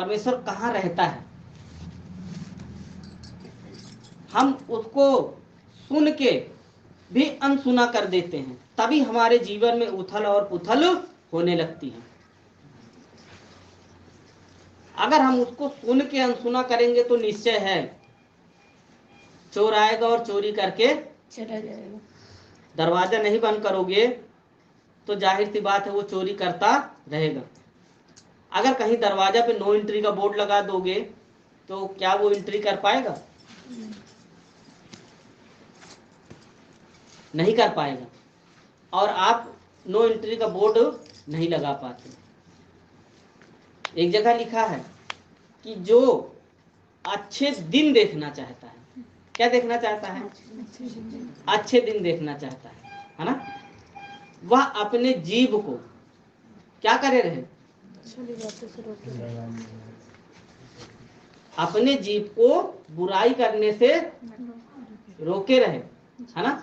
परमेश्वर कहाँ रहता है, हम उसको सुन के भी अनसुना कर देते हैं, तभी हमारे जीवन में उथल और पुथल होने लगती है। अगर हम उसको सुन के अनसुना करेंगे तो निश्चय है चोर आएगा और चोरी करके चला जाएगा। दरवाजा नहीं बंद करोगे तो जाहिर सी बात है वो चोरी करता रहेगा। अगर कहीं दरवाजा पे नो एंट्री का बोर्ड लगा दोगे तो क्या वो एंट्री कर पाएगा? नहीं कर पाएगा। और आप नो एंट्री का बोर्ड नहीं लगा पाते। एक जगह लिखा है कि जो अच्छे दिन देखना चाहता है, क्या देखना चाहता है? अच्छे दिन देखना चाहता है ना, वह अपने जीभ को क्या करे रहे? अपने जीभ को बुराई करने से रोके रहे, है ना,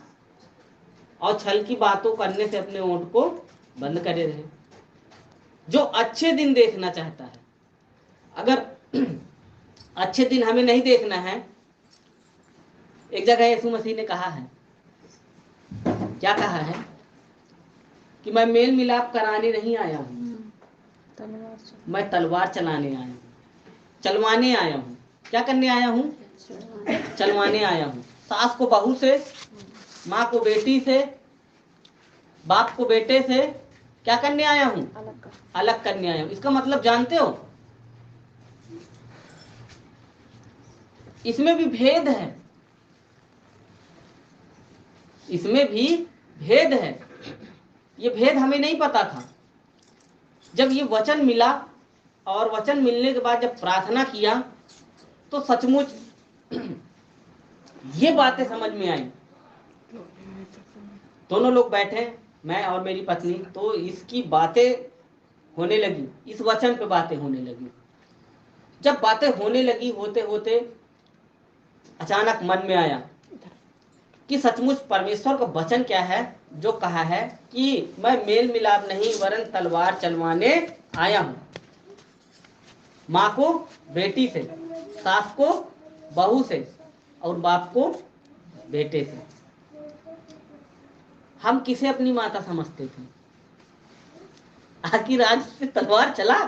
और छल की बातों करने से अपने ओंठ को बंद करे रहे। जो अच्छे दिन देखना चाहता है, अगर अच्छे दिन हमें नहीं देखना है, एक जगह यीशु मसीह ने कहा है, क्या कहा है कि मैं मेल मिलाप कराने नहीं आया हूँ, मैं तलवार चलाने आया हूँ, चलवाने आया हूँ। क्या करने आया हूँ? चलवाने आया हूँ। सास को बहू से, माँ को बेटी से, बाप को बेटे से क्या करने आया हूँ? अलग करने आया हूँ। इसका मतलब जानते हो, इसमें भी भेद है, इसमें भी भेद है। ये भेद हमें नहीं पता था। जब ये वचन मिला और वचन मिलने के बाद जब प्रार्थना किया तो सचमुच ये बातें समझ में आई। दोनों लोग बैठे, मैं और मेरी पत्नी, तो इसकी बातें होने लगी, इस वचन पे बातें होने लगी। जब बातें होने लगी, होते होते अचानक मन में आया कि सचमुच परमेश्वर का वचन क्या है जो कहा है कि मैं मेल मिलाप नहीं वरन तलवार चलवाने आया हूं। माँ को बेटी से, सास को बहू से और बाप को बेटे से। हम किसे अपनी माता समझते थे? आखिर आज से तलवार चला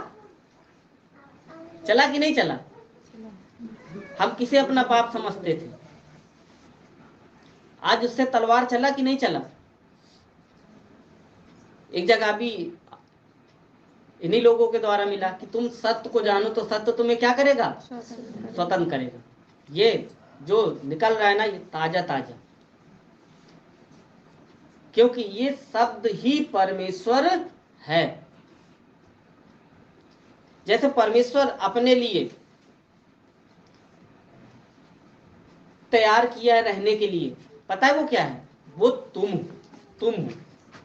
कि नहीं चला? हम किसे अपना बाप समझते थे? आज उससे तलवार चला कि नहीं चला? एक जगह भी इन्हीं लोगों के द्वारा मिला कि तुम सत्य को जानो तो सत्य तुम्हें क्या करेगा? स्वतंत्र करेगा। ये जो निकल रहा है ना, ये ताजा ताजा, क्योंकि ये शब्द ही परमेश्वर है। जैसे परमेश्वर अपने लिए तैयार किया रहने के लिए, पता है वो क्या है? वो तुम हो।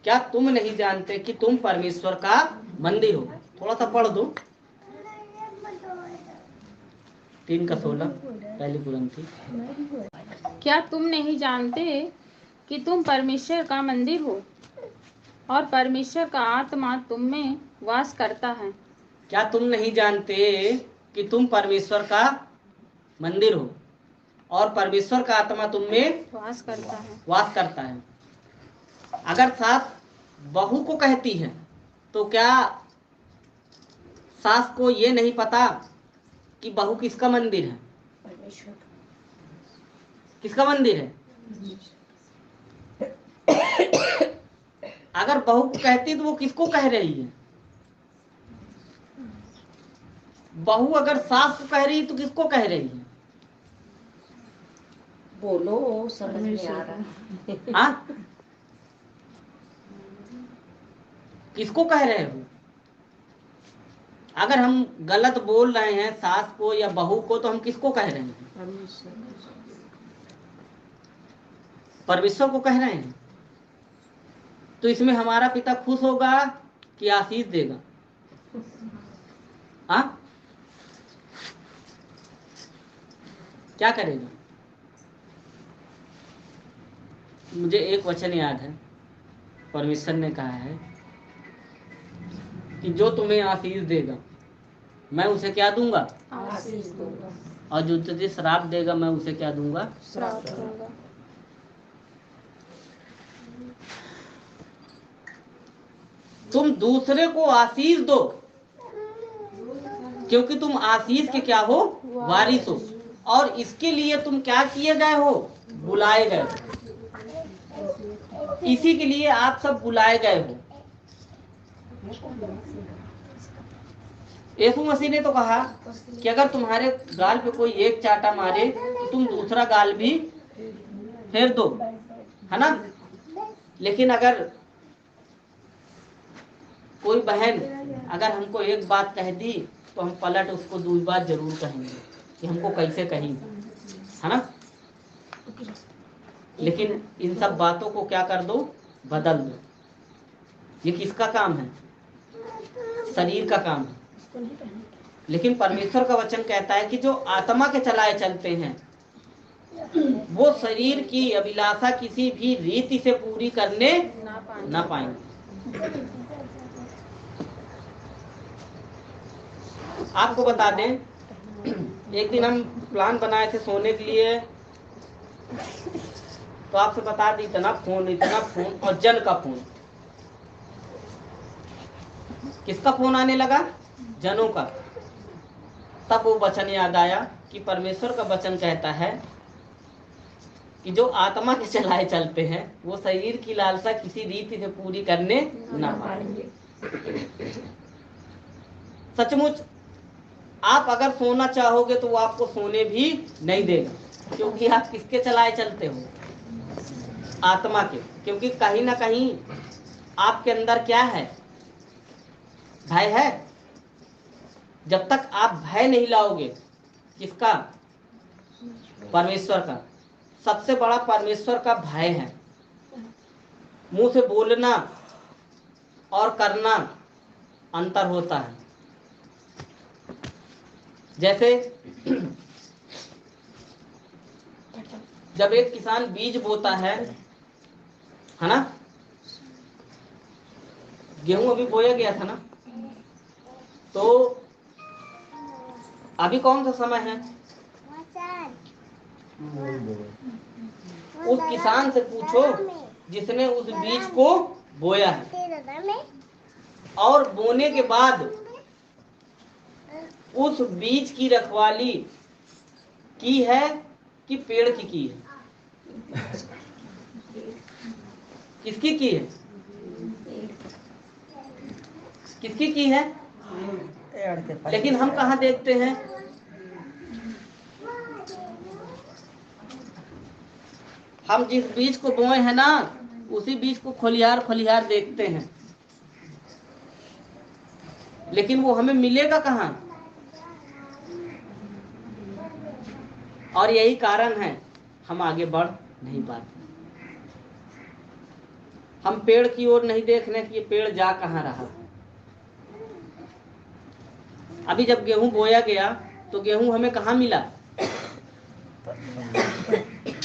क्या तुम नहीं जानते कि तुम परमेश्वर का मंदिर हो? थोड़ा सा पढ़ दो, 3:16 पहली कुरिन्थी। क्या तुम नहीं जानते कि तुम परमेश्वर का मंदिर हो और परमेश्वर का आत्मा तुम में वास करता है? क्या तुम नहीं जानते कि तुम परमेश्वर का मंदिर हो और परमेश्वर का आत्मा तुम में वास करता है। अगर सास बहू को कहती है तो क्या सास को ये नहीं पता कि बहू किसका मंदिर है? किसका मंदिर है? अगर बहू को कहती तो वो किसको कह रही है? बहू अगर सास को कह रही तो किसको कह रही है? बोलो, समझ में आ रहा है। हाँ, किसको कह रहे हो? अगर हम गलत बोल रहे हैं सास को या बहू को तो हम किसको कह रहे हैं? परमेश्वर को कह रहे हैं। तो इसमें हमारा पिता खुश होगा कि आशीष देगा? हाँ, क्या करेगा? मुझे एक वचन याद है, परमेश्वर ने कहा है कि जो तुम्हें आशीष देगा मैं उसे क्या दूंगा? आशीष दूंगा। और जो तुझे श्राप देगा मैं उसे क्या दूंगा? श्राप दूंगा। तुम दूसरे को आशीष दो क्योंकि तुम आशीष के क्या हो? वारिस हो। और इसके लिए तुम क्या किए गए हो? बुलाए गए हो। इसी के लिए आप सब बुलाए गए हो। यीशु मसीह ने तो कहा कि अगर तुम्हारे गाल पे कोई एक चाटा मारे तो तुम दूसरा गाल भी फेर दो, है ना? लेकिन अगर कोई बहन अगर हमको एक बात कह दी तो हम पलट उसको दूसरी बात जरूर कहेंगे कि हमको कैसे कही, है ना? लेकिन इन सब बातों को क्या कर दो? बदल दो। ये किसका काम है? शरीर का काम है। लेकिन परमेश्वर का वचन कहता है कि जो आत्मा के चलाए चलते हैं वो शरीर की अभिलाषा किसी भी रीति से पूरी करने ना पाएंगे। आपको बता दें, एक दिन हम प्लान बनाए थे सोने के लिए, तो आपसे बता दी इतना फोन और जन का फोन। किसका फोन आने लगा? जनों का। तब वो वचन याद आया कि परमेश्वर का वचन कहता है कि जो आत्मा के चलाए चलते हैं वो शरीर की लालसा किसी रीति से पूरी करने ना पाएंगे। सचमुच आप अगर सोना चाहोगे तो वो आपको सोने भी नहीं देगा, क्योंकि आप किसके चलाए चलते हो? आत्मा के। क्योंकि कहीं ना कहीं आपके अंदर क्या है? भय है। जब तक आप भय नहीं लाओगे, किसका? परमेश्वर का। सबसे बड़ा परमेश्वर का भय है। मुंह से बोलना और करना अंतर होता है। जैसे जब एक किसान बीज बोता है ना? गेहूं अभी बोया गया था ना, तो अभी कौन सा समय है? उस किसान से पूछो जिसने उस बीज को बोया है, और बोने के बाद उस बीज की रखवाली की है कि पेड़ की है? किसकी की है? किसकी की है? लेकिन हम कहाँ देखते हैं? हम जिस बीज को बोए हैं ना, उसी बीज को खोलिहार देखते हैं, लेकिन वो हमें मिलेगा कहाँ? और यही कारण है हम आगे बढ़ नहीं पाते। हम पेड़ की ओर नहीं देख रहे कि ये पेड़ जा कहाँ रहा। अभी जब गेहूं बोया गया तो गेहूं हमें कहाँ मिला?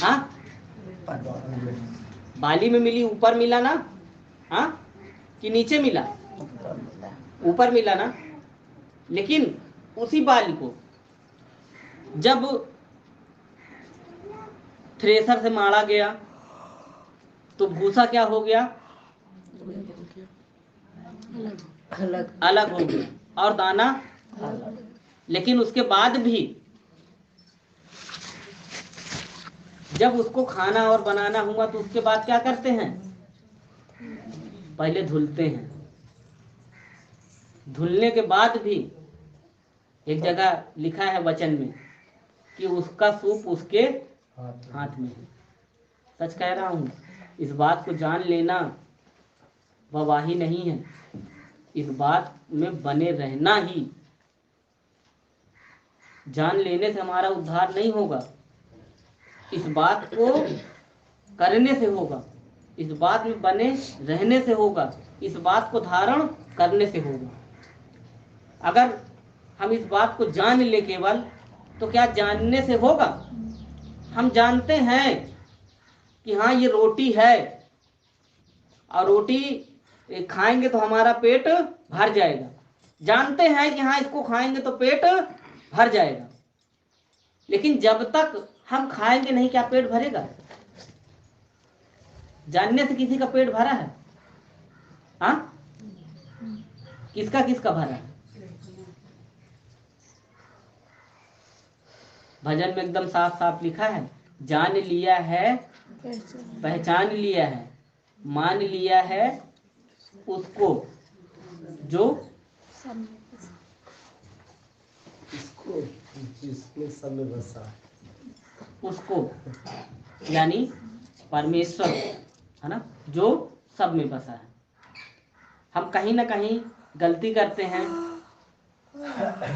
हाँ, बाली में मिली, ऊपर मिला ना? हाँ, कि नीचे मिला? ऊपर मिला ना? लेकिन उसी बाली को जब थ्रेसर से मारा गया तो भूसा क्या हो गया? अलग हो गया, और दाना अलग। लेकिन उसके बाद भी जब उसको खाना और बनाना हुआ तो उसके बाद क्या करते हैं? पहले धुलते हैं। धुलने के बाद भी एक जगह लिखा है वचन में कि उसका सूप उसके हाथ में है। सच कह रहा हूँ, इस बात को जान लेना वाही नहीं है, इस बात में बने रहना ही। जान लेने से हमारा उद्धार नहीं होगा, इस बात को करने से होगा, इस बात में बने रहने से होगा, इस बात को धारण करने से होगा। अगर हम इस बात को जान ले केवल, तो क्या जानने से होगा? हम जानते हैं कि हाँ ये रोटी है और रोटी खाएंगे तो हमारा पेट भर जाएगा, जानते हैं कि हाँ इसको खाएंगे तो पेट भर जाएगा, लेकिन जब तक हम खाएंगे नहीं क्या पेट भरेगा? जानने से किसी का पेट भरा है? हाँ, किसका किसका भरा है? भजन में एकदम साफ साफ लिखा है, जान लिया है, पहचान लिया है, मान लिया है उसको जो इसको जिसमें सब में बसा है। उसको यानी परमेश्वर है ना, जो सब में बसा है। हम कहीं ना कहीं गलती करते हैं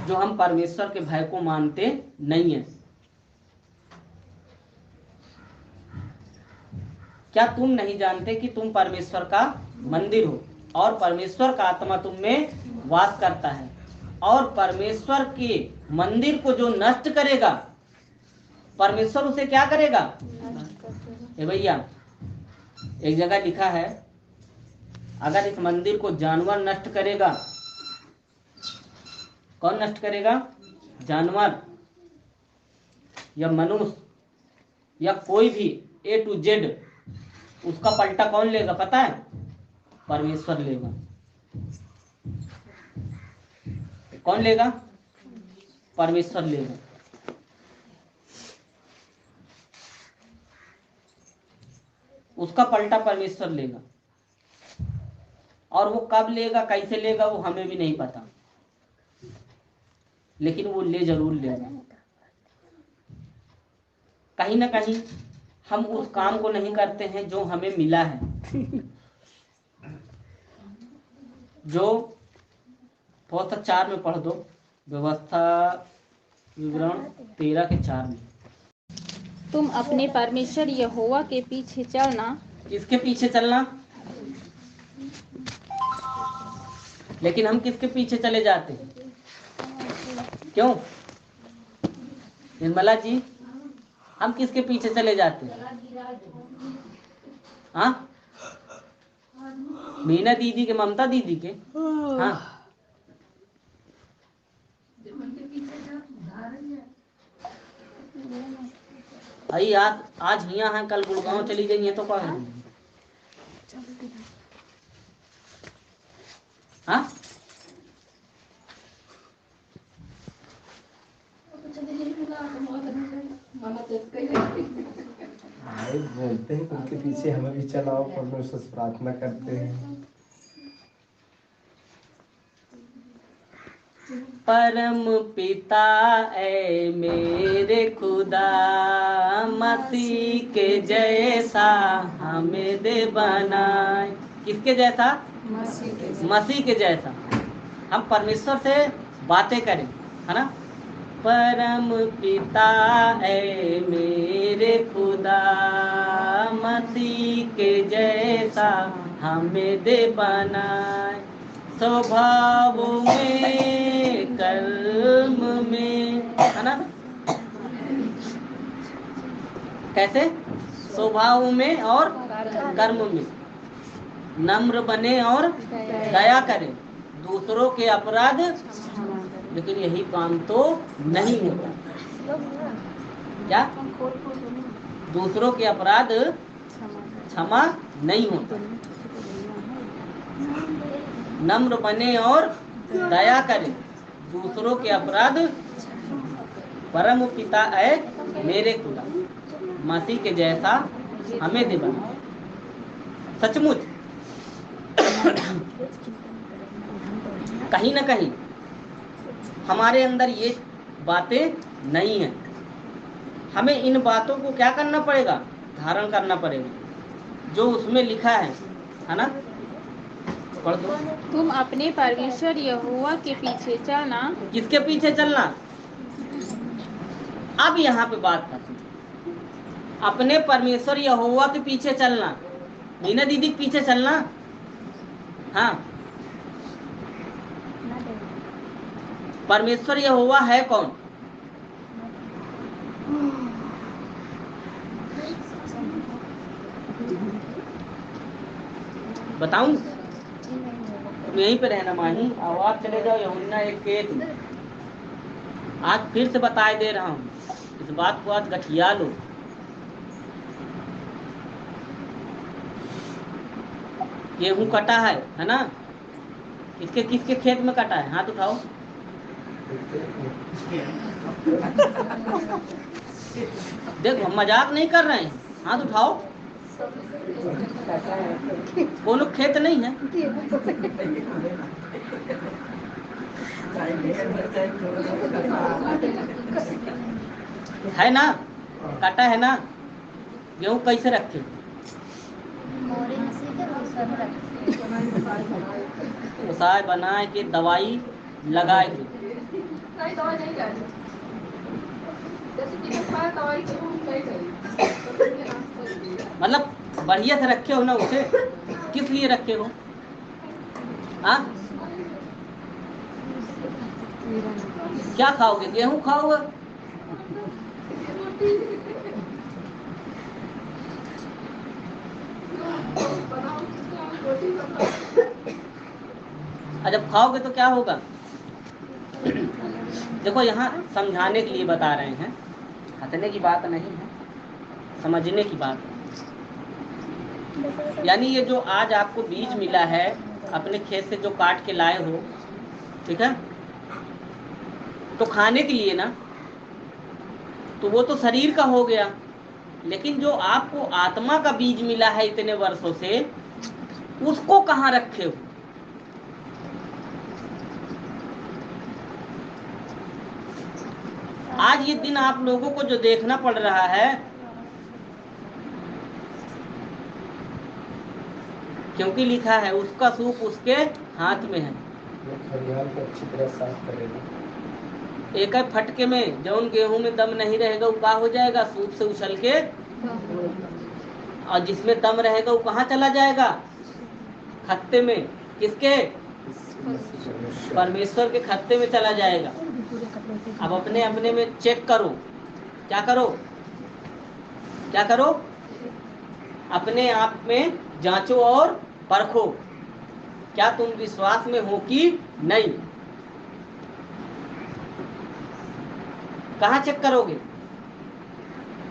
जो हम परमेश्वर के भय को मानते नहीं हैं। क्या तुम नहीं जानते कि तुम परमेश्वर का मंदिर हो और परमेश्वर का आत्मा तुम में वास करता है? और परमेश्वर के मंदिर को जो नष्ट करेगा, परमेश्वर उसे क्या करेगा? ए भैया, एक जगह लिखा है, अगर इस मंदिर को जानवर नष्ट करेगा, कौन नष्ट करेगा? जानवर या मनुष्य या कोई भी A to Z, उसका पलटा कौन लेगा पता है? परमेश्वर लेगा। कौन लेगा? परमेश्वर लेगा। उसका पलटा परमेश्वर लेगा, और वो कब लेगा, कैसे लेगा, वो हमें भी नहीं पता, लेकिन वो ले जरूर लेगा। कहीं ना कहीं हम उस काम को नहीं करते हैं जो हमें मिला है। जो थोड़ा सा 4 में पढ़ दो, व्यवस्था विवरण 13 के 4 में। तुम अपने परमेश्वर यहोवा के पीछे चलना। किसके पीछे चलना? लेकिन हम किसके पीछे चले जाते हैं? क्यों निर्मला जी, हम किसके पीछे चले जाते हैं? हाँ, मीना दीदी के, ममता दीदी के। हाँ, अरे आज यहाँ है, कल गुड़गांव चली गई है तो क्या है? हाँ, भाई बोलते हैं उनके पीछे हमें भी चलाओ, परमेश्वर से प्रार्थना करते हैं। परम पिता ऐ मेरे खुदा, मसीह के जैसा हमें दे बनाए। किसके जैसा? मसीह के जैसा। हम परमेश्वर से बातें करें, है ना? परम पिता ऐ मेरे खुदा, मसीह के जैसा हमें दे बनाए। स्वभाव में, कर्म में, है ना? कैसे? स्वभाव में और कर्म में नम्र बने और दया करें, दूसरों के अपराध। लेकिन यही काम तो नहीं होता। क्या? दूसरों के अपराध क्षमा नहीं होता। नम्र बने और दया करें, दूसरों के अपराध। परम पिता ऐ मेरे खुदा, मसीह के जैसा हमें दे बना। सचमुच कहीं ना कहीं हमारे अंदर ये बातें नहीं है। हमें इन बातों को क्या करना पड़ेगा? धारण करना पड़ेगा जो उसमें लिखा है ना? पढ़ दो। तुम अपने परमेश्वर यहोवा के पीछे चलना। किसके पीछे चलना? अब यहाँ पे बात करते, अपने परमेश्वर यहोवा के पीछे चलना। मीना दीदी के पीछे चलना। हाँ, परमेश्वर यहोवा है कौन? बताऊं? यहीं पे रहना माही। अब आप चले जाओ यमुना 1 में। आज फिर से बताए दे रहा हूँ, इस बात को आज गठिया लो। गेहूं कटा है ना? किसके किसके खेत में कटा है? हाथ उठाओ। देखो हम मजाक नहीं कर रहे हैं, हाथ उठाओ। वो लोग खेत नहीं है। है ना? कटा है ना? गेहूं कैसे रखे? उसाए बनाए के दवाई लगाए के। मतलब बढ़िया से रखे हो ना उसे? किस लिए रखे हो? हाँ, क्या खाओगे? गेहूं खाओगे? जब खाओगे तो क्या होगा? देखो यहाँ समझाने के लिए बता रहे हैं, हंसने की बात नहीं है, समझने की बात है। यानी ये जो आज आपको बीज मिला है अपने खेत से जो काट के लाए हो, ठीक है, तो खाने के लिए ना, तो वो तो शरीर का हो गया। लेकिन जो आपको आत्मा का बीज मिला है इतने वर्षों से, उसको कहाँ रखे हो? आज ये दिन आप लोगों को जो देखना पड़ रहा है, क्योंकि लिखा है उसका सूप उसके हाथ में है। खलिहान को अच्छी तरह साफ करेगा। एक फटके में जौन गेहूं में दम नहीं रहेगा वो क्या हो जाएगा? सूप से उछल के, और जिसमें दम रहेगा वो कहाँ चला जाएगा? खत्ते में। किसके? परमेश्वर के खत्ते में चला जाएगा। अब अपने अपने में चेक करो। क्या करो? क्या करो? अपने आप में जांचो और परखो, क्या तुम विश्वास में हो कि नहीं। कहाँ चेक करोगे?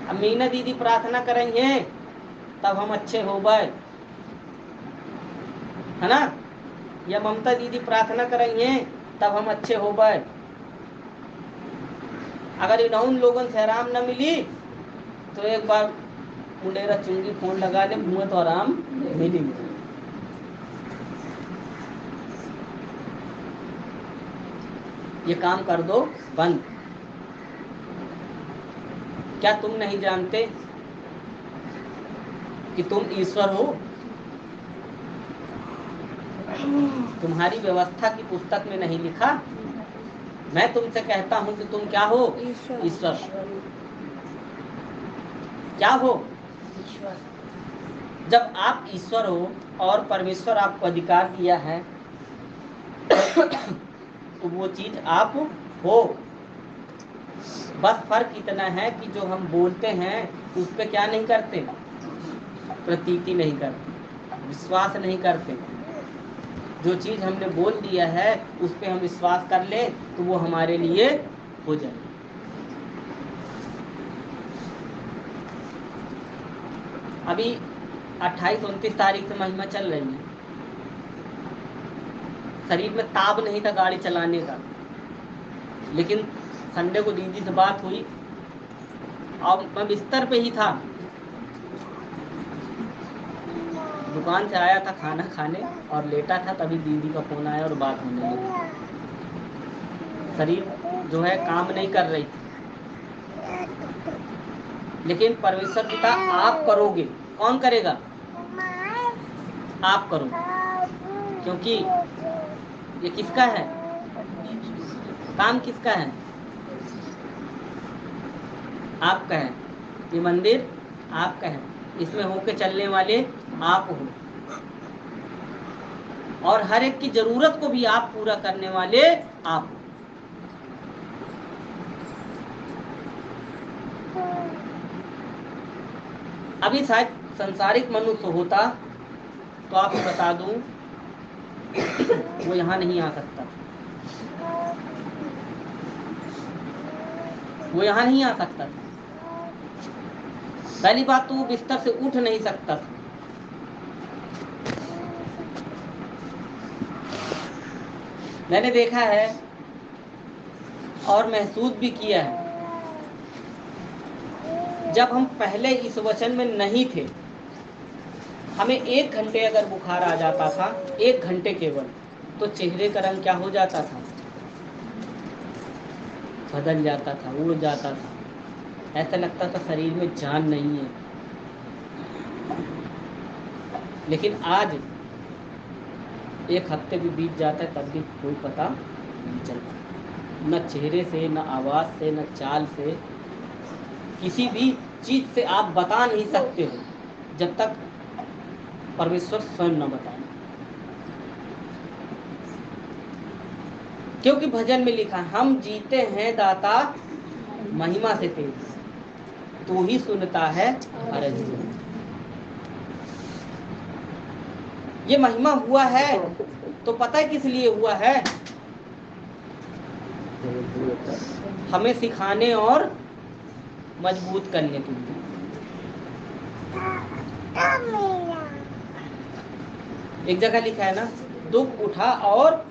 अब मीना दीदी प्रार्थना करेंगे तब हम अच्छे हो गए, है ना? या ममता दीदी प्रार्थना करेंगे तब हम अच्छे हो गए। अगर इन लोगों से आराम न मिली तो एक बार मुंडेरा चुंगी फोन लगा ले, मुँह तो आराम मिली। ये काम कर दो बंद। क्या तुम नहीं जानते कि तुम ईश्वर हो? तुम्हारी व्यवस्था की पुस्तक में नहीं लिखा? मैं तुमसे कहता हूं कि तुम क्या हो? ईश्वर। क्या हो? जब आप ईश्वर हो और परमेश्वर आपको अधिकार दिया है तो वो चीज आप हो। बस फर्क इतना है कि जो हम बोलते हैं उस पर क्या नहीं करते? प्रतीति नहीं करते, विश्वास नहीं करते। जो चीज हमने बोल दिया है उस पर हम विश्वास कर ले तो वो हमारे लिए हो जाए। अभी 28-29 तारीख से महिमा चल रही है। शरीर में ताब नहीं था गाड़ी चलाने का, लेकिन संडे को दीदी से बात हुई और मैं बिस्तर पे ही था, दुकान से आया था खाना खाने और लेटा था, तभी दीदी का फोन आया और बात होने लगी। शरीर जो है काम नहीं कर रही थी, लेकिन परमेश्वर पिता आप करोगे। कौन करेगा? आप करो, क्योंकि ये किसका है? काम किसका है? आपका है। ये मंदिर आपका है, इसमें होके चलने वाले आप हो, और हर एक की जरूरत को भी आप पूरा करने वाले आप हो। अभी शायद संसारिक मनुष्य होता तो आपको बता दूं वो यहाँ नहीं आ सकता, वो यहाँ नहीं आ सकता था। पहली बात तो वो बिस्तर से उठ नहीं सकता था। मैंने देखा है और महसूस भी किया है, जब हम पहले इस वचन में नहीं थे, हमें 1 घंटे अगर बुखार आ जाता था, 1 घंटे केवल, तो चेहरे का रंग क्या हो जाता था? बदल जाता था, उड़ जाता था, ऐसा लगता था शरीर में जान नहीं है। लेकिन आज 1 हफ्ते भी बीत जाता है तब भी कोई पता नहीं चलता, न चेहरे से, न आवाज से, न चाल से, किसी भी चीज से आप बता नहीं सकते हो जब तक परमेश्वर स्वयं न बताए। क्योंकि भजन में लिखा, हम जीते हैं दाता महिमा से तेज, तू ही सुनता है अरज। ये महिमा हुआ है तो पता है किस लिए हुआ है? हमें सिखाने और मजबूत करने के लिए। एक जगह लिखा है ना, दुख उठा और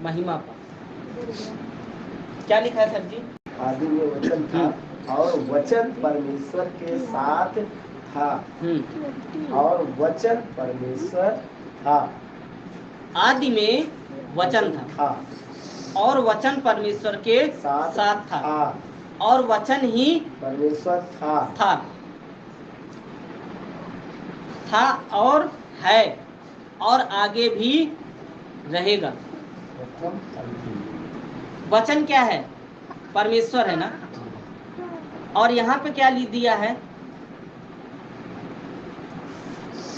महिमा पा। क्या लिखा है सर जी? आदि में वचन था और वचन परमेश्वर के साथ था और वचन परमेश्वर था। आदि में वचन था और वचन परमेश्वर के साथ था और वचन ही परमेश्वर था और है और आगे भी रहेगा। वचन क्या है? परमेश्वर है ना। और यहाँ पे क्या लिख दिया है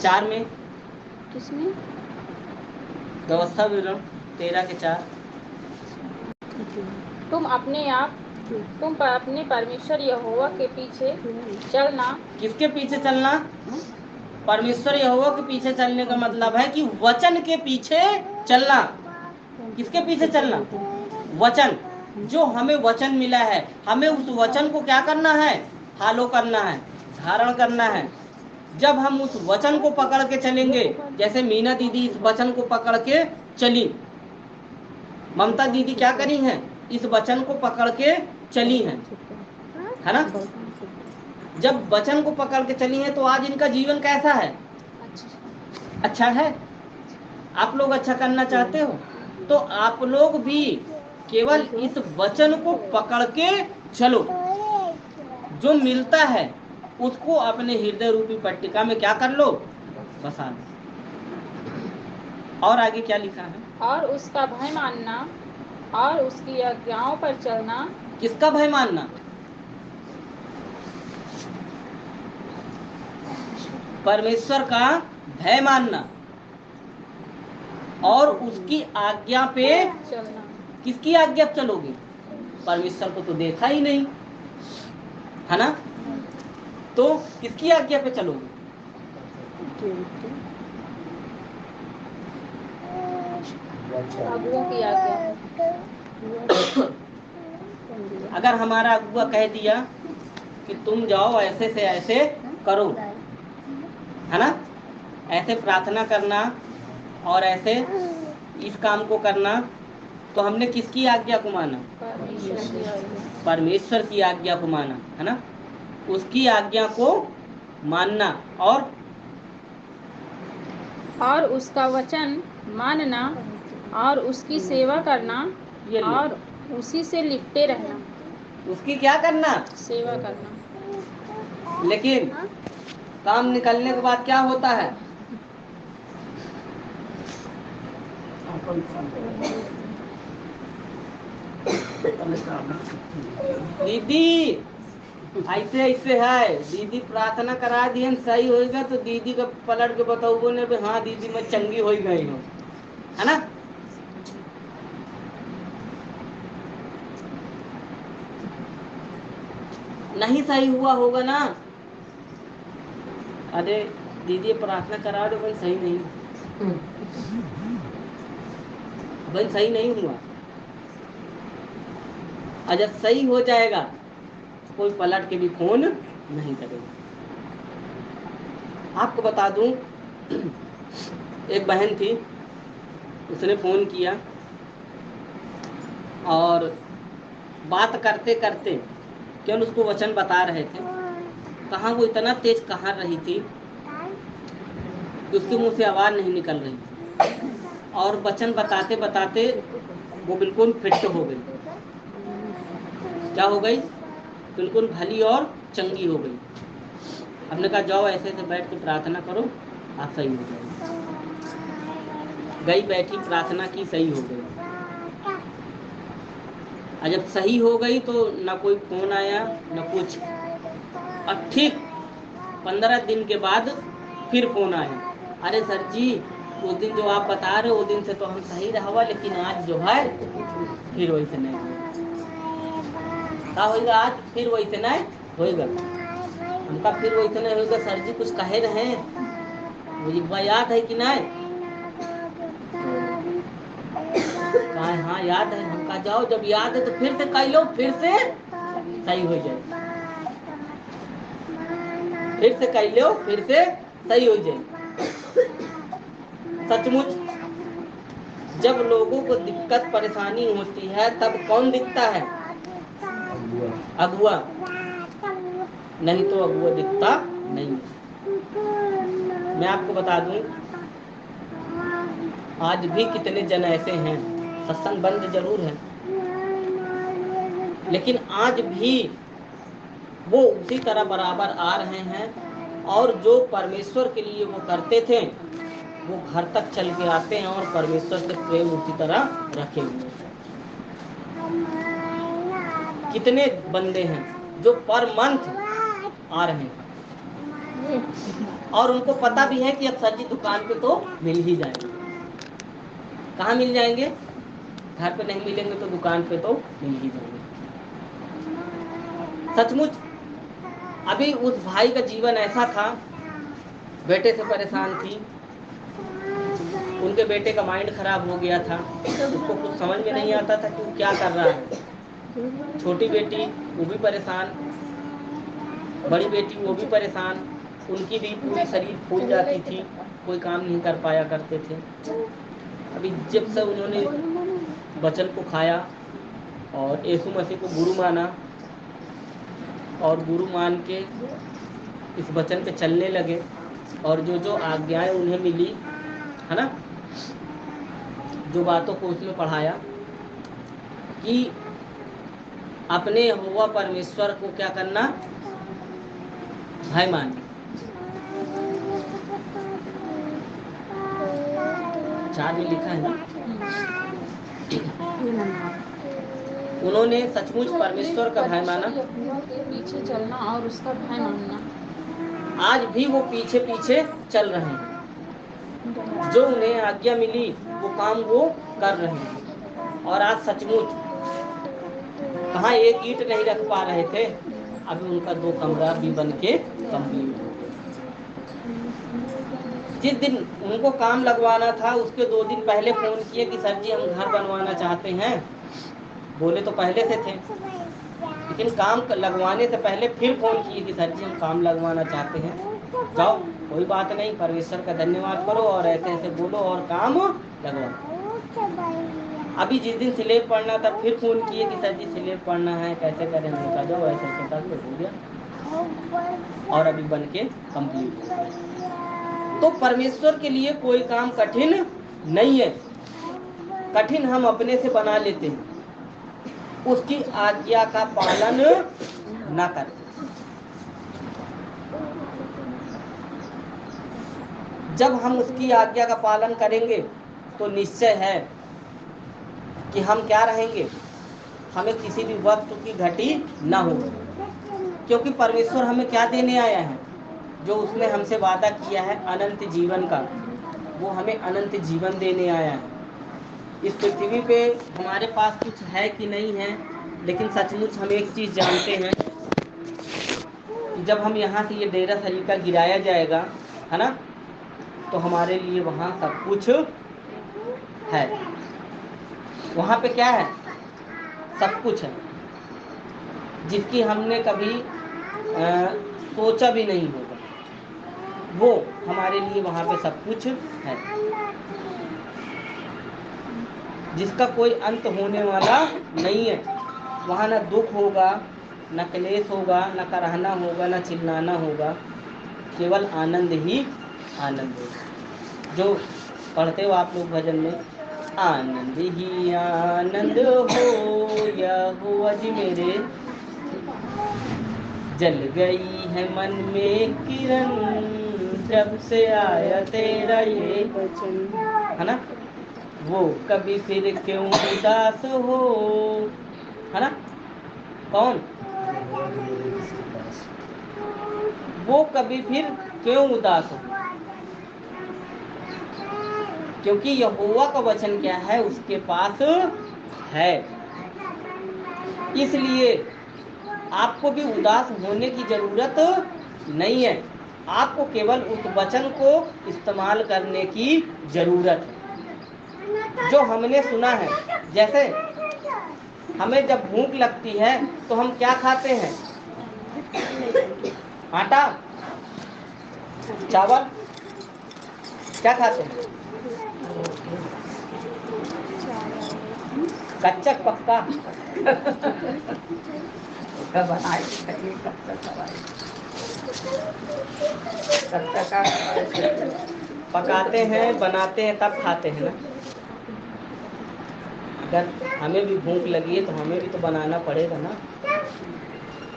4 में? किसमें? व्यवस्था विवरण 13 के 4। तुम अपने परमेश्वर यहोवा के पीछे चलना। किसके पीछे चलना? परमेश्वर यहोवा के पीछे चलने का मतलब है कि वचन के पीछे चलना। किसके पीछे चलना? वचन। जो हमें वचन मिला है, हमें उस वचन को क्या करना है? फॉलो करना है, धारण करना है। जब हम उस वचन को पकड़ के चलेंगे, जैसे मीना दीदी इस वचन को पकड़ के चली, ममता दीदी क्या करी हैं? इस वचन को पकड़ के चली हैं, है ना। जब वचन को पकड़ के चली हैं तो आज इनका जीवन कैसा है? अच्छा है। आप लोग अच्छा करना चाहते हो तो आप लोग भी केवल इस वचन को पकड़ के चलो। जो मिलता है उसको अपने हृदय रूपी पट्टिका में क्या कर लो? बसा दो। और आगे क्या लिखा है? और उसका भय मानना और उसकी आज्ञाओं पर चलना। किसका भय मानना? परमेश्वर का भय मानना और उसकी आज्ञा पे चलना। किसकी आज्ञा पे चलोगे? परमेश्वर को तो देखा ही नहीं, है ना, तो किसकी आज्ञा पे चलोगे? अगुओं की आज्ञा। अगर हमारा अगुआ कह दिया कि तुम जाओ ऐसे से ऐसे करो, है ना, ऐसे प्रार्थना करना और ऐसे इस काम को करना, तो हमने किसकी आज्ञा को माना? परमेश्वर की आज्ञा को माना, है ना। उसकी आज्ञा को मानना और उसका वचन मानना और उसकी सेवा करना और उसी से लिपटे रहना। उसकी क्या करना? सेवा करना। लेकिन काम निकलने के बाद क्या होता है? दीदी ऐसे ऐसे है, दीदी प्रार्थना करा दी, सही होएगा तो दीदी का पलट के बताओ ने, हाँ दीदी मैं चंगी हो गई हूँ, है ना। नहीं सही हुआ होगा ना। अरे दीदी प्रार्थना करा दो भाई, सही नहीं। भाई सही नहीं हुआ, और जब सही हो जाएगा तो कोई पलट के भी फोन नहीं करेगा। आपको बता दूं, एक बहन थी, उसने फोन किया और बात करते करते केवल उसको वचन बता रहे थे, कहाँ वो इतना तेज कहाँ रही थी कि उसके मुंह से आवाज नहीं निकल रही, और वचन बताते बताते वो बिल्कुल फिट हो गई। क्या हो गई? बिल्कुल भली और चंगी हो गई। हमने कहा जाओ ऐसे से बैठ के प्रार्थना करो, आप सही हो जाएगी। गई, बैठी, प्रार्थना की, सही हो गई। और जब सही हो गई तो ना कोई फोन आया ना कुछ, और ठीक 15 दिन के बाद फिर फोन आया, अरे सर जी उस दिन जो आप बता रहे हो उस दिन से तो हम सही रहा, लेकिन आज जो है फिर वैसे नहीं क्या होगा, आज फिर वैसे नहीं होगा। हमका फिर वैसे नहीं होगा सर जी, कुछ कहे रहे मुझे याद है कि नहीं? कहा हाँ याद है। हमका जाओ जब याद है तो फिर से कह लो, फिर से सही हो जाए, फिर से कह लो, फिर से सही हो जाए। सचमुच जब लोगों को दिक्कत परेशानी होती है तब कौन दिखता है? अगुआ, नहीं तो अगुआ दिखता नहीं। मैं आपको बता दूं, आज भी कितने जन ऐसे हैं, सत्संग बंद जरूर है, लेकिन आज भी वो उसी तरह बराबर आ रहे हैं, और जो परमेश्वर के लिए वो करते थे वो घर तक चल के आते हैं और परमेश्वर से प्रेम उसी तरह रखे हुए हैं। कितने बंदे हैं जो पर मंथ आ रहे हैं, और उनको पता भी है कि अब सर जी दुकान पे तो मिल ही जाएंगे। कहाँ मिल जाएंगे? घर पे नहीं मिलेंगे तो दुकान पे तो मिल ही जाएंगे। सचमुच अभी उस भाई का जीवन ऐसा था, बेटे से परेशान थी, उनके बेटे का माइंड खराब हो गया था, उसको कुछ समझ में नहीं आता था कि वो क्या कर रहा है। छोटी बेटी वो भी परेशान, बड़ी बेटी वो भी परेशान, उनकी भी पूरी शरीर फूल जाती थी, कोई काम नहीं कर पाया करते थे। अभी जब से उन्होंने वचन को खाया और यीशु मसीह को गुरु माना और गुरु मान के इस वचन पे चलने लगे, और जो जो आज्ञाएं उन्हें मिली है ना, जो बातों को उसमें पढ़ाया कि अपने यहोवा परमेश्वर को क्या करना, भय मानना। 4 में लिखा है ना, उन्होंने सचमुच परमेश्वर का भय माना, के पीछे चलना और उसका भय मानना। आज भी वो पीछे पीछे चल रहे हैं, जो उन्हें आज्ञा मिली वो काम वो कर रहे हैं। और आज सचमुच कहाँ एक ईंट नहीं रख पा रहे थे, अभी उनका 2 कमरा भी बन के कंप्लीट हो गया। जिस दिन उनको काम लगवाना था उसके 2 दिन पहले फोन किए कि सर जी हम घर बनवाना चाहते हैं। बोले तो पहले से थे, लेकिन काम लगवाने से पहले फिर फोन किए कि सर जी हम काम लगवाना चाहते हैं। जाओ कोई बात नहीं, परमेश्वर का धन्यवाद करो और ऐसे ऐसे बोलो और काम लगवाओ। अभी जिस दिन स्लेब पढ़ना था फिर फोन किए कि सर जी स्लेब पढ़ना है, कैसे करें? मैंने कहा जाओ ऐसे ऐसे करके हो गया और अभी बन के कंप्लीट हो गया। तो परमेश्वर के लिए कोई काम कठिन नहीं है, कठिन हम अपने से बना लेते हैं, उसकी आज्ञा का पालन ना करें। जब हम उसकी आज्ञा का पालन करेंगे तो निश्चय है कि हम क्या रहेंगे, हमें किसी भी वस्तु की घटी ना हो, क्योंकि परमेश्वर हमें क्या देने आया है, जो उसने हमसे वादा किया है अनंत जीवन का, वो हमें अनंत जीवन देने आया है। इस पृथ्वी पे हमारे पास कुछ है कि नहीं है, लेकिन सचमुच हम एक चीज़ जानते हैं कि जब हम यहाँ से ये डेरा सलीका गिराया जाएगा है ना, तो हमारे लिए वहाँ सब कुछ है। वहां पे क्या है? सब कुछ है, जिसकी हमने कभी सोचा भी नहीं होगा, वो हमारे लिए वहां पे सब कुछ है, जिसका कोई अंत होने वाला नहीं है। वहां ना दुख होगा, न क्लेश होगा, न कराहना होगा, न चिल्लाना होगा, केवल आनंद ही आनंद होगा। जो पढ़ते हो आप लोग भजन में, आनंद ही आनंद हो यह हो अज मेरे, जल गई है मन में किरण जब से आया तेरा ये वचन, है ना। वो कभी फिर क्यों उदास हो, है ना। कौन? वो कभी फिर क्यों उदास हो, क्योंकि यहोवा का वचन क्या है? उसके पास है। इसलिए आपको भी उदास होने की जरूरत नहीं है, आपको केवल उस वचन को इस्तेमाल करने की जरूरत है जो हमने सुना है। जैसे हमें जब भूख लगती है तो हम क्या खाते हैं? आटा, चावल, क्या खाते हैं? कच्चा पक्का पकाते हैं, बनाते हैं, तब खाते हैं ना। अगर हमें भी भूख लगी है तो हमें भी तो बनाना पड़ेगा ना।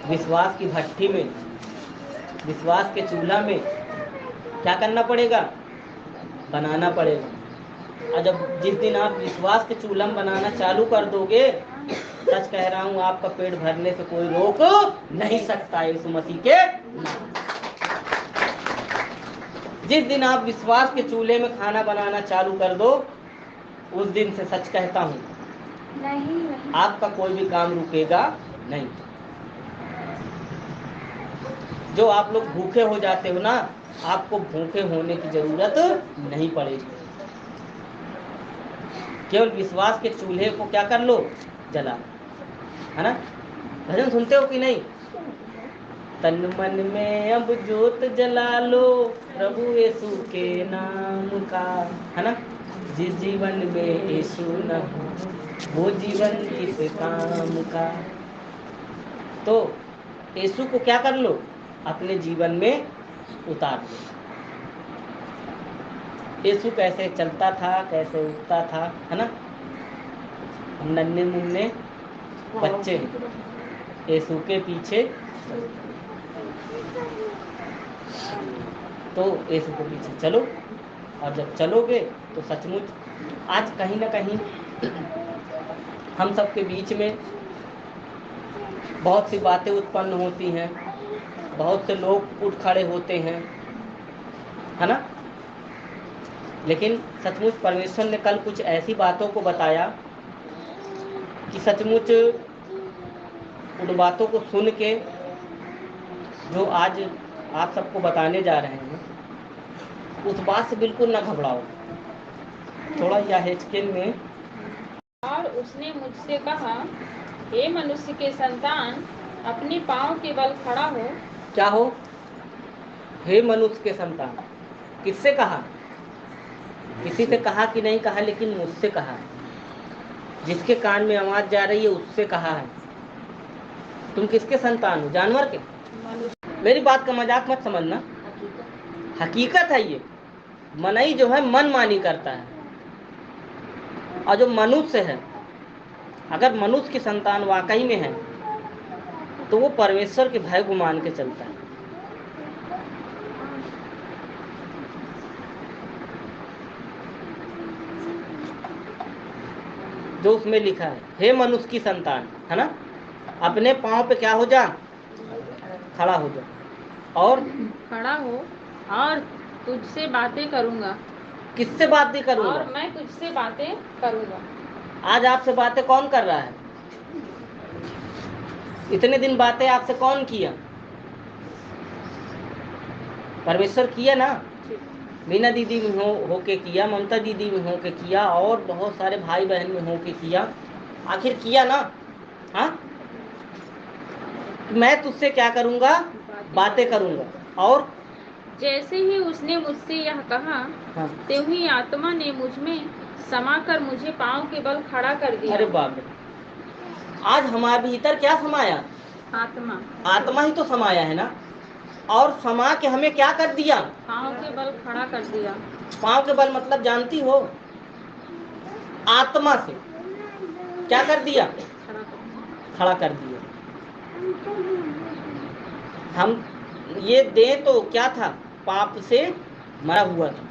विश्वास की भट्टी में, विश्वास के चूल्हा में क्या करना पड़ेगा? बनाना पड़ेगा। और जब जिस दिन आप विश्वास के चूल्हा में बनाना चालू कर दोगे, सच कह रहा हूँ, आपका पेट भरने से कोई रोक नहीं सकता यीशु मसीह के। जिस दिन आप विश्वास के चूल्हे में खाना बनाना चालू कर दो, उस दिन से सच कहता हूँ आपका कोई भी काम रुकेगा नहीं। जो आप लोग भूखे हो जाते हो ना, आपको भूखे होने की जरूरत नहीं पड़ेगी। केवल विश्वास के चूल्हे को क्या कर लो? जला, है ना। भजन सुनते हो कि नहीं? तन मन में अब जोत जला लो प्रभु यीशु के नाम का, है ना। जिस जीवन में यीशु न हो वो जीवन किस काम का। तो यीशु को क्या कर लो? अपने जीवन में उतार लो। यीशु कैसे चलता था, कैसे उठता था, है ना। हम नन्हे मुन्ने बच्चे यीशु के पीछे, तो यीशु के पीछे चलो। और जब चलोगे तो सचमुच आज कहीं ना कहीं हम सबके बीच में बहुत सी बातें उत्पन्न होती हैं, बहुत से लोग उठ खड़े होते हैं, है ना। लेकिन सचमुच परमेश्वर ने कल कुछ ऐसी बातों को बताया कि सचमुच उन बातों को सुन के जो आज आप सबको बताने जा रहे हैं, उस बात से बिल्कुल ना घबराओ। थोड़ा यहेजकेल में, और उसने मुझसे कहा, हे मनुष्य के संतान, अपने पाँव के बल खड़ा हो। क्या हो? हे मनुष्य के संतान। किससे कहा? किसी से कहा कि नहीं कहा, लेकिन मुझसे कहा। जिसके कान में आवाज जा रही है उससे कहा है। तुम किसके संतान हो? जानवर के? मेरी बात का मजाक मत समझना, हकीकत है ये। मनई जो है मन मानी करता है, और जो मनुष्य है, अगर मनुष्य की संतान वाकई में है तो वो परमेश्वर के भय को मान के चलता है। जो उसमें लिखा है, हे मनुष्य की संतान, है ना, अपने पांव पे क्या हो जा? खड़ा हो जा, और खड़ा हो और तुझसे बातें करूंगा। किससे बातें करूंगा? और मैं तुझसे बातें करूंगा। आज आपसे बातें कौन कर रहा है? इतने दिन बातें आपसे कौन किया? परमेश्वर किया ना। मीना दीदी में हो के किया, ममता दीदी में हो के किया, और बहुत सारे भाई बहन में हो के किया, आखिर किया ना। हाँ, मैं तुझसे क्या करूँगा, बातें करूँगा। और जैसे ही उसने मुझसे यह कहा, हाँ, त्यों ही आत्मा ने मुझ में समाकर मुझे पांव के बल खड़ा कर दिया। अरे बाप रे, आज हमारे भीतर क्या समाया, आत्मा, आत्मा ही तो समाया है ना। और समा के हमें क्या कर दिया, पांव के बल खड़ा कर दिया। पांव के बल मतलब जानती हो, आत्मा से क्या कर दिया, खड़ा कर दिया। हम ये देह तो क्या था, पाप से मरा हुआ था।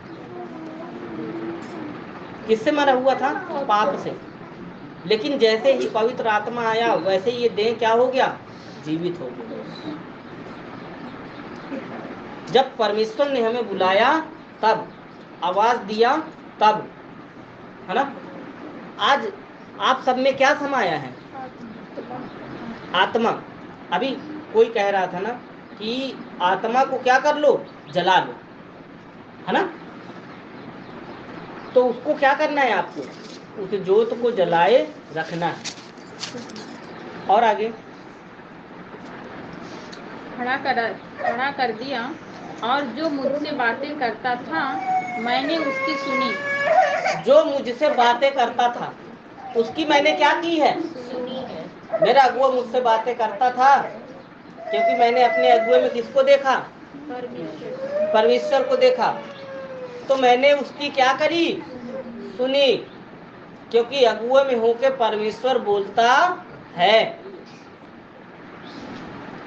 किससे मरा हुआ था, पाप से। लेकिन जैसे ही पवित्र आत्मा आया, वैसे ही ये देह क्या हो गया, जीवित हो गया। जब परमेश्वर ने हमें बुलाया, तब आवाज दिया, तब, है ना। आज आप सब में क्या समाया है, आत्मा। अभी कोई कह रहा था ना कि आत्मा को क्या कर लो, जला लो, है ना। तो उसको क्या करना है, आपको उस ज्योत को जलाए रखना है। और आगे, खड़ा कर दिया, और जो मुझसे बातें करता था मैंने उसकी सुनी। जो मुझसे बातें करता था उसकी मैंने क्या की है, सुनी है। मेरा अगुआ मुझसे बातें करता था, क्योंकि मैंने अपने अगुए में किसको देखा, परमेश्वर को देखा। तो मैंने उसकी क्या करी, सुनी, क्योंकि अगुए में होके परमेश्वर बोलता है।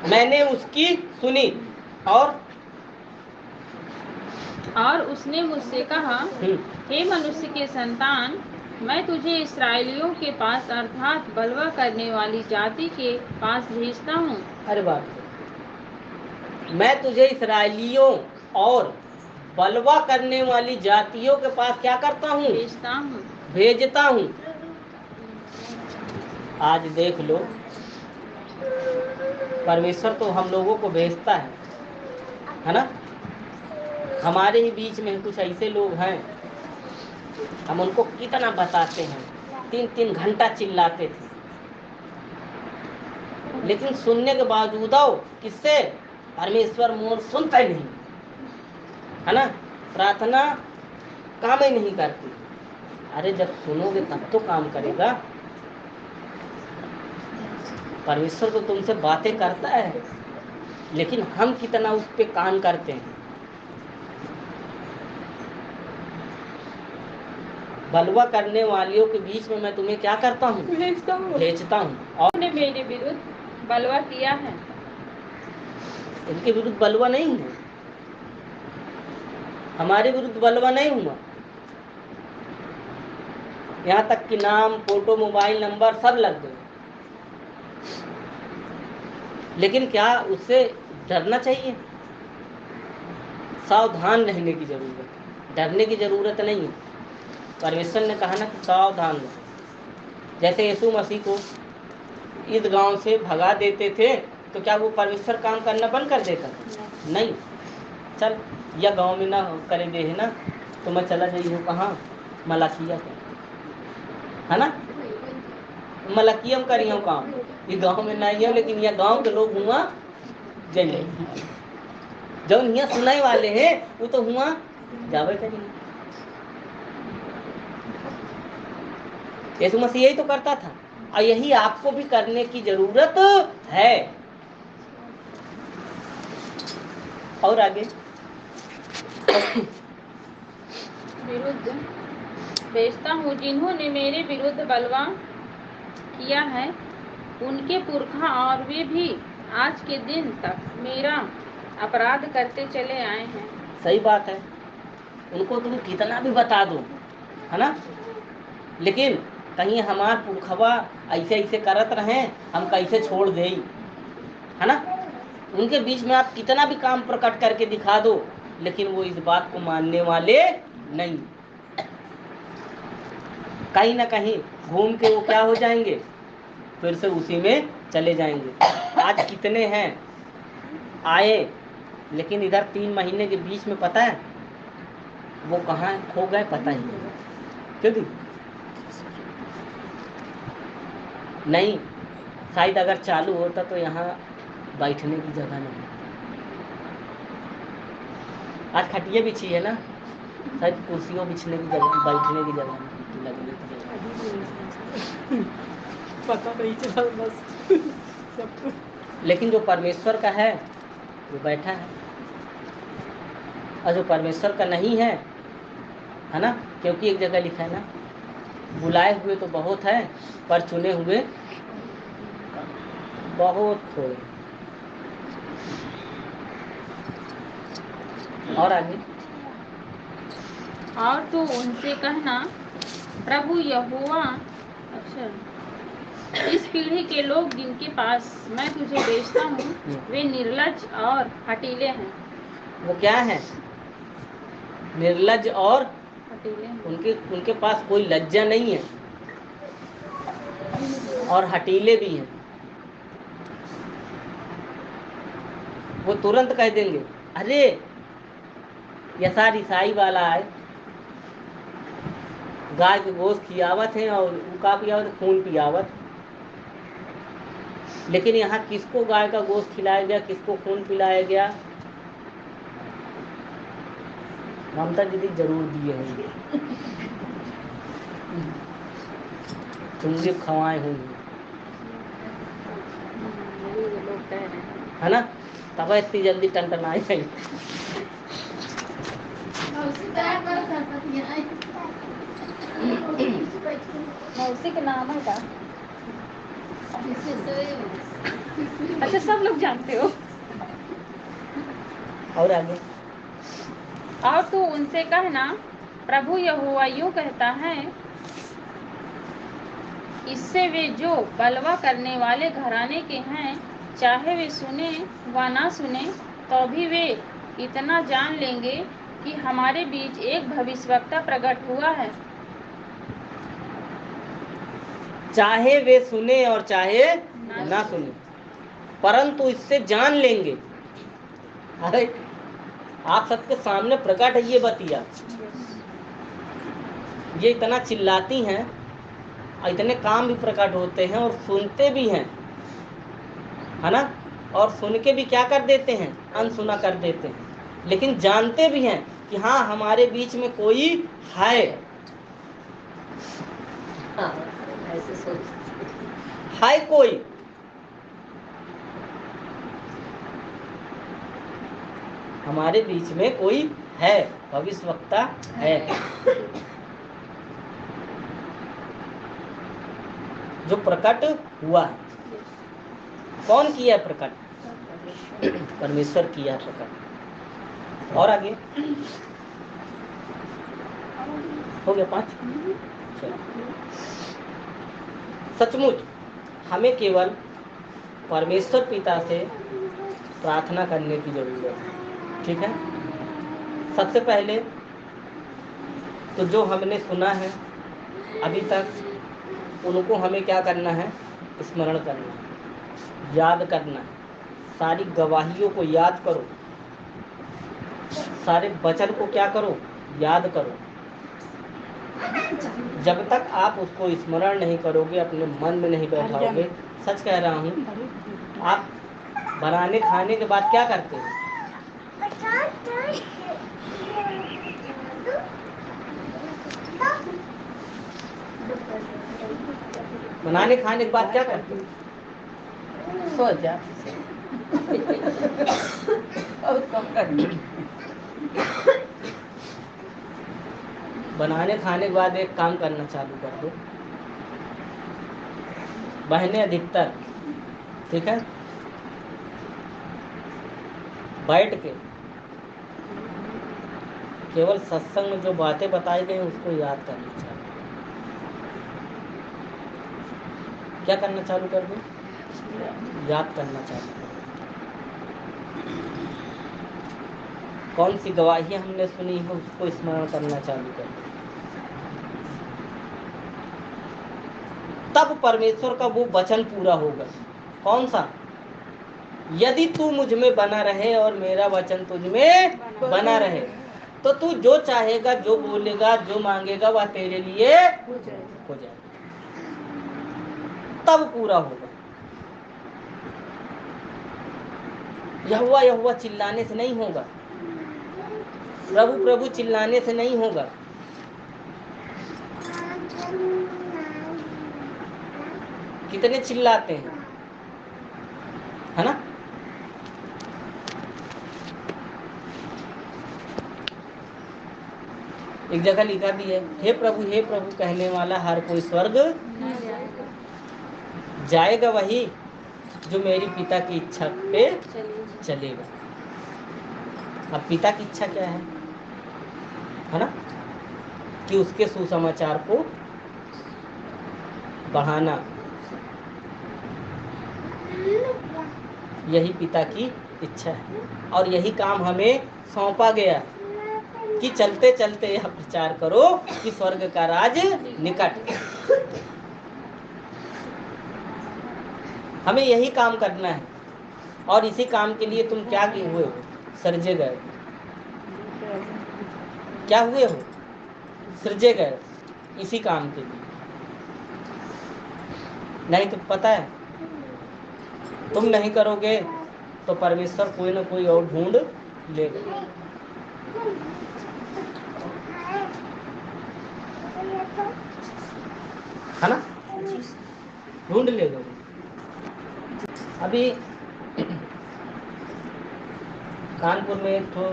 मैंने उसकी सुनी। और उसने मुझसे कहा, हे मनुष्य के संतान, मैं तुझे इस्राएलियों के पास अर्थात बलवा करने वाली जाति के पास भेजता हूँ। अरे बात, मैं तुझे इस्राएलियों और बलवा करने वाली जातियों के पास क्या करता हूँ, भेजता हूँ। आज देख लो, परमेश्वर तो हम लोगों को भेजता है ना। हमारे ही बीच में कुछ ऐसे लोग हैं, हम उनको कितना बताते हैं, 3-3 घंटा चिल्लाते थे, लेकिन सुनने के बावजूद किससे, परमेश्वर मोर सुनता ही नहीं, है ना। प्रार्थना काम ही नहीं करती। अरे जब सुनोगे तब तो काम करेगा। परमेश्वर तो तुमसे बातें करता है, लेकिन हम कितना उस पे काम करते हैं। बलवा करने वालियों के बीच में मैं तुम्हें क्या करता हूँ, भेजता हूँ। और मेरे विरुद्ध बलवा किया है। इनके विरुद्ध बलवा नहीं हुआ, हमारे विरुद्ध बलवा नहीं हुआ। यहाँ तक कि नाम, फोटो, मोबाइल नंबर सब लग गए। लेकिन क्या उससे डरना चाहिए, सावधान रहने की जरूरत है, डरने की जरूरत नहीं है। परमेश्वर ने कहा ना कि सावधान रहो। जैसे यीशु मसीह को इस गांव से भगा देते थे, तो क्या वो परमेश्वर काम करना बंद कर देता? नहीं। चल, या गांव में ना करे दे है ना, तो मैं चला जाइए कहाँ, मलाकिया का, है ना। मलाकिया में करियो काम, ये गांव में ना ही है, लेकिन यह गांव के लोग हुआ जाइए, जो यहाँ सुनाई वाले हैं वो तो हुआ जावे करेंगे। यीशु मसीह यही तो करता था, और यही आपको भी करने की जरूरत है। और आगे, विरुद्ध भेजता हूँ, जिन्होंने मेरे विरुद्ध बलवा किया है, उनके पुरखा और वे भी आज के दिन तक मेरा अपराध करते चले आए हैं। सही बात है, उनको तुम कितना भी बता दो, है ना, लेकिन कहीं हमार पुरखवा ऐसे ऐसे करत रहे, हम कैसे छोड़ दे, है ना। उनके बीच में आप कितना भी काम प्रकट करके दिखा दो, लेकिन वो इस बात को मानने वाले नहीं। कहीं ना कहीं घूम के वो क्या हो जाएंगे, फिर से उसी में चले जाएंगे। आज कितने हैं आए, लेकिन इधर 3 महीने के बीच में पता है वो कहाँ खो गए पता ही नहीं। क्योंकि नहीं, शायद अगर चालू होता तो यहाँ बैठने की जगह नहीं। आज खटिया बिछी है ना, शायद कुर्सियों बिछने की जगह, बैठने की जगह नहीं, लगने की जगह। पता नहीं चला बस सबको। लेकिन जो परमेश्वर का है वो बैठा है, और जो परमेश्वर का नहीं है ना, क्योंकि एक जगह लिखा है ना, बुलाए हुए तो बहुत है पर चुने हुए बहुत थोड़े। और आगे, और तू उनसे कहना, प्रभु यहोवा, अच्छा, इस पीढ़ी के लोग जिनके पास मैं तुझे भेजता हूँ वे निर्लज्ज और हठीले हैं। वो क्या है? निर्लज्ज और हठीले हैं। उनके पास कोई लज्जा नहीं है और हठीले भी हैं। वो तुरंत कह देंगे, अरे यसार ईसाई वाला है, गाय के गोश्त खियावत है और उनका पियावत, खून पियावत। लेकिन यहाँ किसको गाय का गोश्त खिलाया गया, किसको खून पिलाया गया? ममता दीदी जरूर दिए होंगे, चुंगी खवाए होंगे, लोग कह रहे हैं है ना? तब इतनी जल्दी टनटनाई गई। मौसी के नाम है क्या? अच्छा, सब लोग जानते हो। और आगे, और तू उनसे कहना, प्रभु यहोवा यूं कहता है, इससे वे जो बलवा करने वाले घराने के हैं, चाहे वे सुने व ना सुने, तो भी वे इतना जान लेंगे कि हमारे बीच एक भविष्यवक्ता प्रकट हुआ है। चाहे वे सुने और चाहे ना सुने, परंतु इससे जान लेंगे। अरे आप सबके सामने प्रकट है ये बतिया, ये इतना चिल्लाती हैं, इतने काम भी प्रकट होते हैं और सुनते भी हैं, है ना? और सुन के भी क्या कर देते हैं? अनसुना कर देते हैं। लेकिन जानते भी हैं कि हाँ हमारे बीच में कोई है। ऐसे सोच है कोई, हमारे बीच में कोई है, भविष्यवक्ता है, जो प्रकट हुआ है। कौन किया प्रकट? परमेश्वर किया प्रकट। और आगे हो गया 5। सचमुच हमें केवल परमेश्वर पिता से प्रार्थना करने की जरूरत है। ठीक है, सबसे पहले तो जो हमने सुना है अभी तक, उनको हमें क्या करना है? स्मरण करना है, याद करना है। सारी गवाहियों को याद करो, सारे वचन को क्या करो? याद करो। जब तक आप उसको स्मरण नहीं करोगे, अपने मन में नहीं बैठाओगे, सच कह रहा हूँ, आप बनाने खाने के बाद क्या करते हो? बनाने खाने के बाद क्या करते हो? सो जा। बहुत कम करनी। बनाने खाने के बाद एक काम करना चालू कर दो, बहनें अधिकतर, ठीक है, बैठ के केवल सत्संग में जो बातें बताई गई उसको याद करना चालू। क्या करना चालू कर दो? याद करना चालू कर दो। कौन सी गवाही हमने सुनी है उसको स्मरण करना चालू कर दो। तब परमेश्वर का वो वचन पूरा होगा। कौन सा? यदि तू मुझ में बना रहे और मेरा वचन तुझ में बना रहे, तो तू जो चाहेगा, जो बोलेगा, जो मांगेगा वह तेरे लिए हो जाएगा। हो जाएगा, तब पूरा होगा। यहोवा यहोवा चिल्लाने से नहीं होगा, प्रभु प्रभु चिल्लाने से नहीं होगा। कितने चिल्लाते हैं, है ना? एक जगह लिखा भी है, हे प्रभु कहने वाला हर कोई स्वर्ग जाएगा, वही जो मेरी पिता की इच्छा पे चलेगा। अब पिता की इच्छा क्या है ना? कि उसके सुसमाचार को बढ़ाना, यही पिता की इच्छा है। और यही काम हमें सौंपा गया कि चलते चलते यह प्रचार करो कि स्वर्ग का राज निकट। हमें यही काम करना है। और इसी काम के लिए तुम क्या किए हुए हो? सृजे गए। क्या हुए हो? सृजे गए इसी काम के लिए। नहीं तो पता है, तुम नहीं करोगे तो परमेश्वर कोई ना कोई और ढूंढ लेगा। है ना? ढूंढ लेगा। अभी कानपुर में एक तो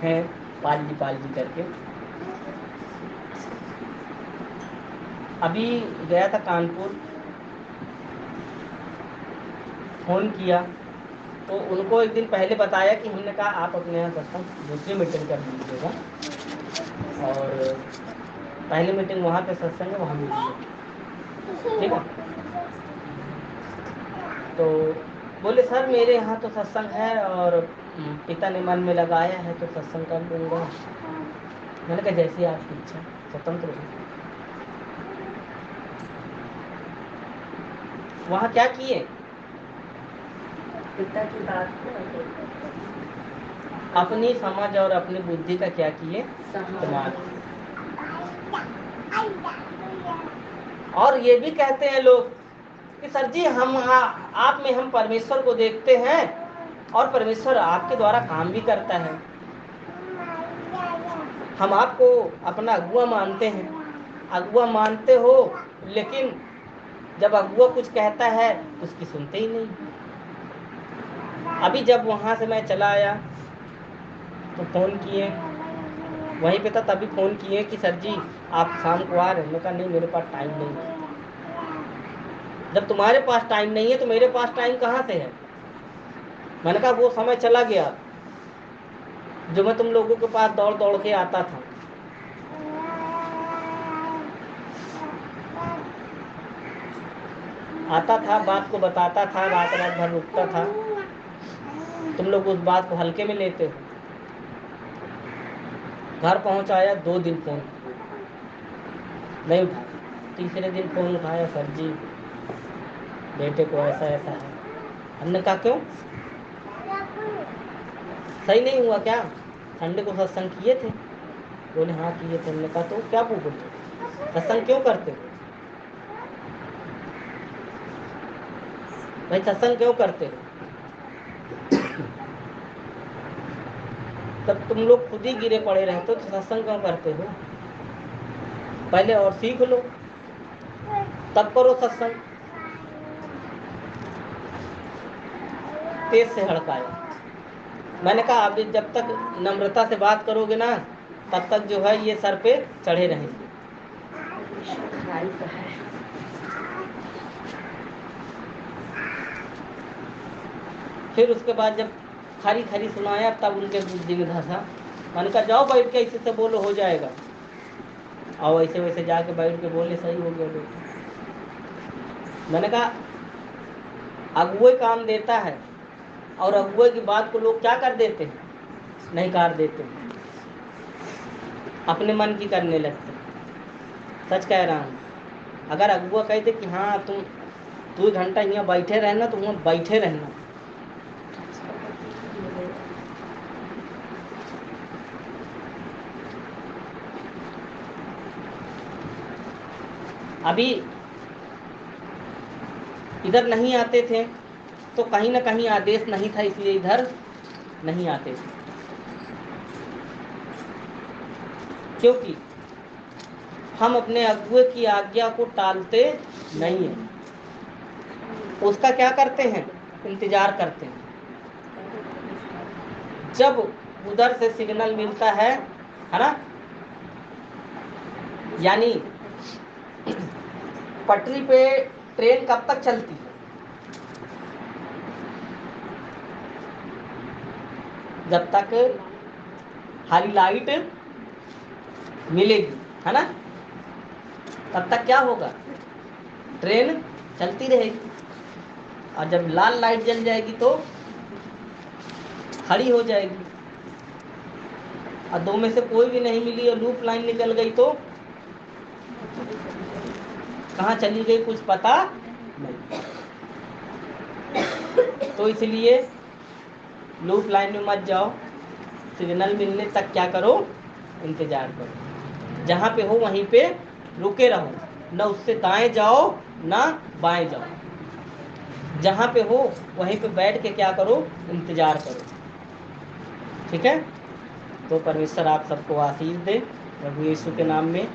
है पालजी करके, अभी गया था कानपुर, फोन किया तो उनको एक दिन पहले बताया कि हमने कहा आप अपने यहाँ सत्संग दूसरी मीटिंग कर लीजिएगा और पहली मीटिंग वहाँ पे सत्संग है, वहाँ मिलिए, ठीक है? तो बोले सर मेरे यहाँ तो सत्संग है और पिता ने मन में लगाया है तो सत्संग कर लूँगा। मैंने कहा जैसी आपकी इच्छा, स्वतंत्र हो। वहाँ क्या किए? पिता की बात को अपनी समझ और अपनी बुद्धि का क्या किए? इस्तेमाल। और ये भी कहते हैं लोग कि सर जी हम आप में हम परमेश्वर को देखते हैं और परमेश्वर आपके द्वारा काम भी करता है, हम आपको अपना अगुआ मानते हैं। अगुआ मानते हो, लेकिन जब अगुआ कुछ कहता है तो उसकी सुनते ही नहीं। अभी जब वहाँ से मैं चला आया तो फ़ोन किए, वहीं पे था तभी फ़ोन किए कि सर जी आप शाम को आ रहे हैं? मैंने कहा नहीं मेरे पास टाइम नहीं है। जब तुम्हारे पास टाइम नहीं है तो मेरे पास टाइम कहाँ से है? मैंने कहा वो समय चला गया जो मैं तुम लोगों के पास दौड़ दौड़ के आता था। आता था, बात को बताता था, रात रात भर रुकता था, तुम लोग उस बात को हल्के में लेते हो। घर पहुंचाया 2 दिन फोन नहीं उठाया, तीसरे दिन फोन उठाया, सर जी बेटे को ऐसा ऐसा है। हमने कहा क्यों, सही नहीं हुआ क्या? संडे को सत्संग किए थे? बोले हाँ किए थे। हमने कहा तो क्या बोलते, सत्संग क्यों करते हो भाई, सत्संग क्यों करते हो? तब तुम लोग खुद ही गिरे पड़े रहते हो तो सत्संग क्यों करते हो? पहले और सीख लो तब करो सत्संग। तेज से हड़काया। मैंने कहा अभी जब तक नम्रता से बात करोगे ना तब तक जो है ये सर पे चढ़े रहेंगे। फिर उसके बाद जब खरी खरी सुनाया तब उनके बुद्धि में धंसा। मैंने कहा जाओ बैठ के ऐसे से बोलो हो जाएगा, और ऐसे वैसे जाके बैठ के बोले सही हो गया बेटा। मैंने कहा अगुए काम देता है और अगुए की बात को लोग क्या कर देते हैं, नहीं कर देते, अपने मन की करने लगते। सच कह रहा हूँ, अगर अगुआ कहते कि हाँ तुम 2 घंटा यहाँ बैठे रहना तो वहाँ बैठे रहना। अभी इधर नहीं आते थे तो कहीं ना कहीं आदेश नहीं था, इसलिए इधर नहीं आते थे, क्योंकि हम अपने अगुए की आज्ञा को टालते नहीं हैं, उसका क्या करते हैं, इंतजार करते हैं। जब उधर से सिग्नल मिलता है ना, यानी पटरी पे ट्रेन कब तक चलती है, जब तक हरी लाइट मिलेगी, है ना, तब तक क्या होगा, ट्रेन चलती रहेगी। और जब लाल लाइट जल जाएगी तो खड़ी हो जाएगी। और दो में से कोई भी नहीं मिली और लूप लाइन निकल गई तो कहाँ चली गई कुछ पता नहीं। तो इसलिए लूप लाइन में मत जाओ, सिग्नल मिलने तक क्या करो, इंतजार करो। जहाँ पे हो वहीं पे रुके रहो, ना उससे दाएं जाओ ना बाएं जाओ, जहाँ पे हो वहीं पे बैठ के क्या करो, इंतजार करो। ठीक है। तो परमेश्वर आप सबको आशीष दे प्रभु यीशु के नाम में,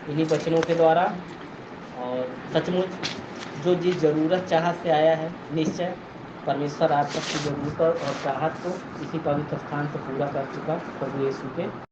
इन्हीं वचनों के द्वारा। और सचमुच जो जिस जरूरत चाहत से आया है, निश्चय परमेश्वर आप सबकी जरूरत और चाहत को इसी पवित्र स्थान से पूरा कर चुका प्रभु यीशु के